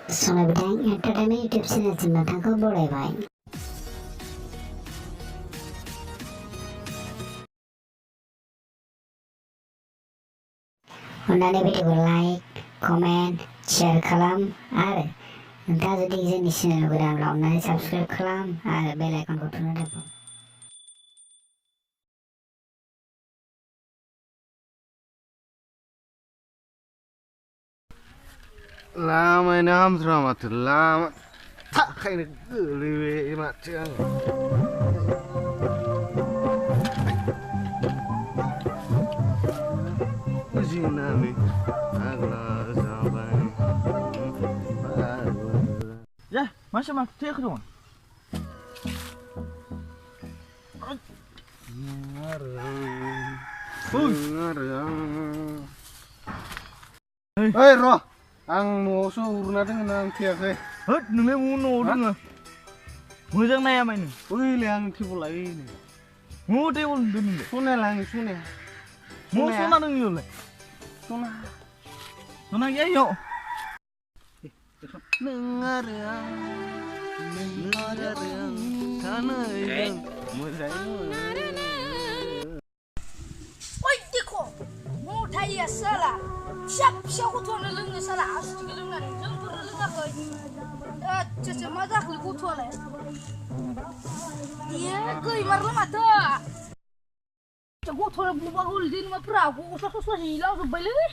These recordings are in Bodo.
Sona Bidang Entertainment YouTube channel nontonखौ बरायबाय। अन्नानै भिडिअखौ लाइक, कमेन्ट, शेयार खालाम आरो नोंथाङा जुदि जोंनि चेनेलखौ गोदानब्ला अन्नानै साबस्क्राइब खालाम आरो बेल आइकनखौ थुना दोन। Lamanya hamzah mati lama tak kayak geli mati ang. Ujina mi agla sampai. Ya, masa mati aku dong. Hei roh, ang mau urna dengan tiakai. Hot, nunggu mau nunggu. Mujang naya main. Wih, liang tipu lagi ni. Mau tebul dulu. Sune lang, sune. Mau sona nunggu le. Suna. Sona ya yo. Dengar yang, tanah yang mudahnya. Oi, देखो मोठा येसला शप गुथोले लोंनो साला आसुटिके लोंनानै जोंफोर लोङाखै चेचे मा जाखो गुथोले ये गैमारला माथो गुथोले बुबा हुलदिन माफ्रा गस्ला सस्ला हिलाव जोब्बायलै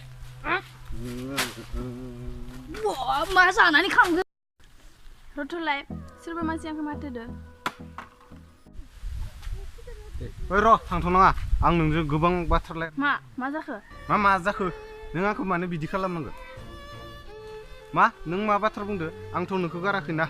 मा जानानै खांगो रथलाय सोरबा मानसि आंखौ माथोदो Hei roh, थांथ'नाङा आं नोंजों गोबां बाथ्रा रायलाय मा जाखो मा जाखो नों आंखौ मानो बिदि खालामनांगौ मा नों मा बाथ्रा बुंदो आंथ' नोंखौ गाराखैना